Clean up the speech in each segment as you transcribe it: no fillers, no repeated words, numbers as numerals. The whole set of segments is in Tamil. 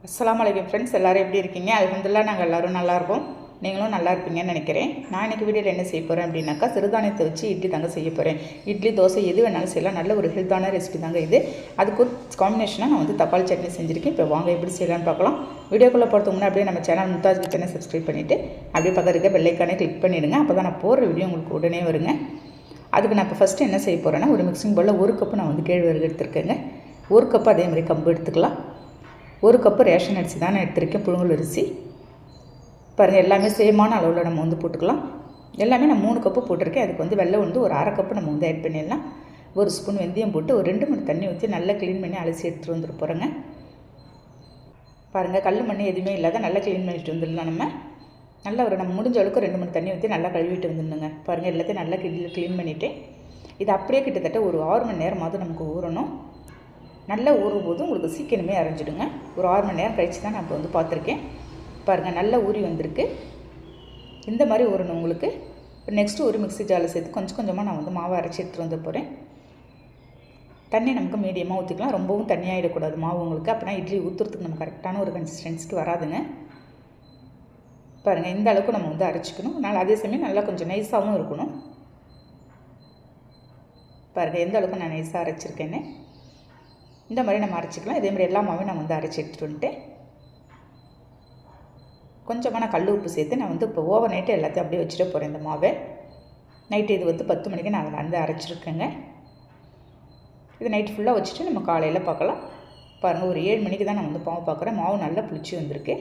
அஸ்ஸலாமு அலைக்கும் ஃப்ரெண்ட்ஸ், எல்லோரும் எப்படி இருக்கீங்க? அல்ஹம்துலில்லாஹ் நாங்கள் எல்லோரும் நல்லாயிருக்கோம். நீங்களும் நல்லா இருப்பீங்கன்னு நினைக்கிறேன். நான் இன்றைக்கி வீடியோவில் என்ன செய்ய போகிறேன் அப்படின்னாக்கா, சிறுதானியத்தை வச்சு இட்லி தாங்க செய்ய போகிறேன். இட்லி, தோசை எது வேணாலும் செய்யலாம். நல்ல ஒரு ஹெல்த்தான ரெசிபி தாங்க இது. அதுக்கு ஒரு காம்பினேஷனாக நான் தக்காளி சட்னி செஞ்சுருக்கேன். இப்போ வாங்க எப்படி செய்யலான்னு பார்க்கலாம். வீடியோக்குள்ளே போகிறதுக்கு முன்னாடி அப்படியே நம்ம சேனல் மும்தாஜ் கிச்சனை சப்ஸ்கிரைப் பண்ணிவிட்டு அப்படியே பக்கத்தில் இருக்க பெல் ஐக்கானே கிளிக் பண்ணிவிடுங்க. அப்போ தான் நான் போடுற வீடியோ உங்களுக்கு உடனே வருங்க. அதுக்கு நான் இப்போ ஃபஸ்ட்டு என்ன செய்ய போகிறேன்னா, ஒரு மிக்சிங் பவுலில் 1 கப்பு நான் கேழ்வரகு எடுத்துருக்கேங்க. 1 கப்பு அதே மாதிரி கம்பு எடுத்துக்கலாம். 1 கப்பு ரேஷன் அரிசி தான் நான் எடுத்திருக்கேன், புழுங்கல் அரிசி. பாருங்கள், எல்லாமே சேமான அளவில் நம்ம போட்டுக்கலாம். எல்லாமே நான் 3 கப்பு போட்டிருக்கேன். அதுக்கு வெள்ளை ஒரு 1/2 கப்பு நம்ம ஆட் பண்ணிடலாம். 1 ஸ்பூன் வெந்தயம் போட்டு ஒரு 2 மணி தண்ணி ஊற்றி நல்லா க்ளீன் பண்ணி அலசி எடுத்துகிட்டு வந்துட்டு போகிறேங்க. பாருங்கள், கல் மண் எதுவுமே இல்லாத நல்லா க்ளீன் பண்ணிட்டு வந்துடலாம். நம்ம முடிஞ்ச அளவுக்கு 2 மணி தண்ணி ஊற்றி நல்லா கழுவிட்டு வந்துடணுங்க. பாருங்கள், எல்லாத்தையும் நல்லா க்ளீன் பண்ணிவிட்டு இது அப்படியே கிட்டத்தட்ட ஒரு 6 மணி நேரமாவது நமக்கு ஊறணும். நல்லா ஊறும் போது உங்களுக்கு சீக்கிரமே அரைஞ்சிடுங்க. ஒரு 6 மணி நேரம் கழித்து தான் நான் இப்போ பார்த்துருக்கேன். பாருங்கள், நல்லா ஊறி வந்திருக்கு. இந்த மாதிரி ஊறணும் உங்களுக்கு. நெக்ஸ்ட்டு ஒரு மிக்ஸி ஜாரில் சேர்த்து கொஞ்சம் கொஞ்சமாக நான் மாவை அரைச்சி எடுத்துகிட்டு வந்து போகிறேன். தண்ணி நமக்கு மீடியமாக ஊற்றிக்கலாம். ரொம்பவும் தண்ணியாகிடக்கூடாது மாவு உங்களுக்கு. அப்படின்னா இட்லி ஊற்றுறதுக்கு நம்ம கரெக்டான ஒரு கன்சிஸ்டன்சிக்கு வராதுங்க. பாருங்கள், இந்த அளவுக்கு நம்ம அரைச்சிக்கணும். அதனால் அதே சமயம் நல்லா கொஞ்சம் நைஸாகவும் இருக்கணும். பாருங்கள், எந்த அளவுக்கு நான் நைஸாக அரைச்சிருக்கேன்னு. இந்த மாதிரி நம்ம அரைச்சிக்கலாம். இதே மாதிரி எல்லா மாவையும் நான் அரைச்சி எடுத்துகிட்டு வந்துட்டு கொஞ்சமாக நான் கல் உப்பு சேர்த்து நான் இப்போ ஓவர் நைட்டு எல்லாத்தையும் அப்படியே வச்சுட்டு போகிறேன். இந்த மாவை நைட்டு இது 10 மணிக்கு நான் அரைச்சிருக்கேங்க. இது நைட்டு ஃபுல்லாக வச்சுட்டு நம்ம காலையில் பார்க்கலாம். பாருங்கள், ஒரு 7 மணிக்கு தான் நான் மாவு பார்க்குறேன். மாவு நல்லா புளிச்சு வந்திருக்கு.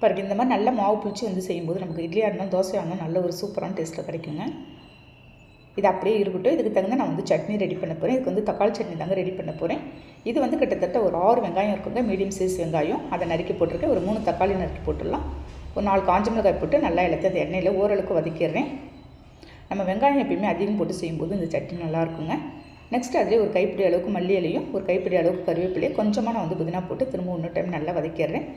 பாருங்கள், இந்த மாதிரி நல்லா மாவு புளிச்சு செய்யும்போது நமக்கு இட்லியாக இருந்தாலும் தோசையாக இருந்தாலும் நல்ல ஒரு சூப்பரான டேஸ்ட்டில் கிடைக்குங்க. இது அப்படியே இருக்கட்டும். இதுக்கு தகுந்த நான் சட்னி ரெடி பண்ண போகிறேன். இதுக்கு தக்காளி சட்னி தாங்க ரெடி பண்ண போகிறேன். இது கிட்டத்தட்ட ஒரு 6 வெங்காயம் இருக்குங்க. மீடியம் சைஸ் வெங்காயம் அதை நறுக்கி போட்டிருக்கேன். ஒரு 3 தக்காளி நறுக்கி போட்டுடலாம். ஒரு 4 காஞ்ச மிளகாய் போட்டு நல்லா எல்லாத்தையும் அந்த எண்ணெயில் ஓரளவுக்கு வதக்கிடுறேன். நம்ம வெங்காயம் எப்பயுமே அதிகம் போட்டு செய்யும்போது இந்த சட்னி நல்லாயிருக்குங்க. நெக்ஸ்ட்டு அதிலே ஒரு கைப்பிடி அளவுக்கு மல்லி இலையும் ஒரு கைப்பிடி அளவுக்கு கருவேப்பிலையும் கொஞ்சமாக நான் புதினா போட்டு திரும்ப இன்னொரு டைம் நல்லா வதக்கிடுறேன்.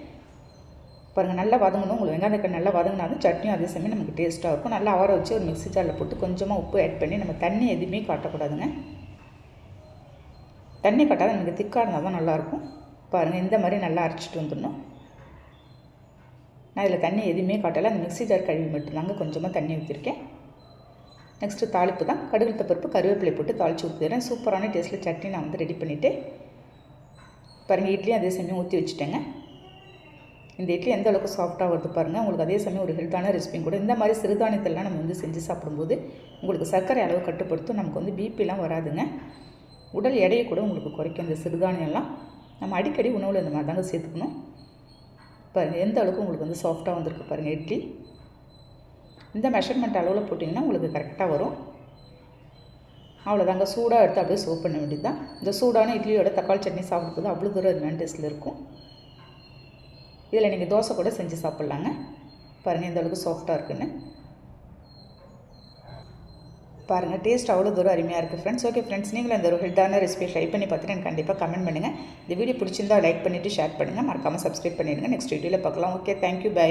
பாருங்கள், நல்லா வதங்கணும். உங்களுக்கு வெங்காயத்தை நல்லா வதங்கினாலும் சட்னியும் அதே சமயம் நமக்கு டேஸ்ட்டாக இருக்கும். நல்லா ஆற வச்சு ஒரு மிக்ஸி ஜாரில் போட்டு கொஞ்சமாக உப்பு ஆட் பண்ணி நம்ம தண்ணி எதுவுமே காட்டக்கூடாதுங்க. தண்ணி காட்டாத நமக்கு திக்காக இருந்தால் தான் நல்லாயிருக்கும். பாருங்கள், இந்த மாதிரி நல்லா அரைச்சிட்டு வந்துடணும். நான் இதில் தண்ணி எதுவுமே காட்டலை. அந்த மிக்ஸி ஜார் கழுவி மட்டும்தாங்க கொஞ்சமாக தண்ணி ஊற்றிருக்கேன். நெக்ஸ்ட்டு தாளிப்பு தான். கடுகு பருப்பு கருவேப்பிலை போட்டு தாளித்து ஊற்றிடுறேன். சூப்பரான டேஸ்ட்டில் சட்னி நான் ரெடி பண்ணிவிட்டு பாருங்கள், இட்லியும் அதே சமயம் ஊற்றி வச்சுட்டேங்க. இந்த இட்லி எந்த அளவுக்கு சாஃப்டாக வருது பாருங்கள். உங்களுக்கு அதே சமயம் ஒரு ஹெல்த்தான ரெசிபியும் கூட. இந்த மாதிரி சிறுதானியத்தெல்லாம் நம்ம செஞ்சு சாப்பிடும்போது உங்களுக்கு சர்க்கரை அளவு கட்டுப்படுத்தும். நமக்கு பிபிலாம் வராதுங்க. உடல் எடையை கூட உங்களுக்கு குறைக்கும். இந்த சிறுதானியம்லாம் நம்ம அடிக்கடி உணவில் இந்த மாதிரி தாங்க சேர்த்துக்கணும். பாருங்கள், எந்த அளவுக்கு உங்களுக்கு சாஃப்டாக வந்திருக்கு பாருங்கள் இட்லி. இந்த மெஷர்மெண்ட் அளவில் போட்டிங்கன்னா உங்களுக்கு கரெக்டாக வரும். அவ்வளோதாங்க. சூடாக எடுத்து அப்படியே சர்வ் பண்ண வேண்டியது தான். இந்த சூடான இட்லியோட தக்காளி சட்னி சாப்பிடும்போது அவ்வளோ தூரம் அருமையான டேஸ்ட்டில் இருக்கும். இதில் நீங்கள் தோசை கூட செஞ்சு சாப்பிட்லாங்க. பாருங்கள், இந்த அளவுக்கு சாஃப்டாக இருக்குன்னு. பாருங்கள், டேஸ்ட் அவ்வளோ தூரம் அருமையாக இருக்குது ஃப்ரெண்ட்ஸ். ஓகே ஃப்ரெண்ட்ஸ், நீங்களும் இந்த ஒரு ஹெல்த்தான ரெசிபியை ட்ரை பண்ணி பார்த்துட்டு எனக்கு கண்டிப்பாக கமெண்ட் பண்ணுங்கள். இந்த வீடியோ பிடிச்சிருந்தால் லைக் பண்ணிவிட்டு ஷேர் பண்ணுங்கள். மறக்காமல் சப்ஸ்கிரைப் பண்ணிடுங்க. நெக்ஸ்ட் வீடியோவில் பார்க்கலாம். Okay, thank you, by.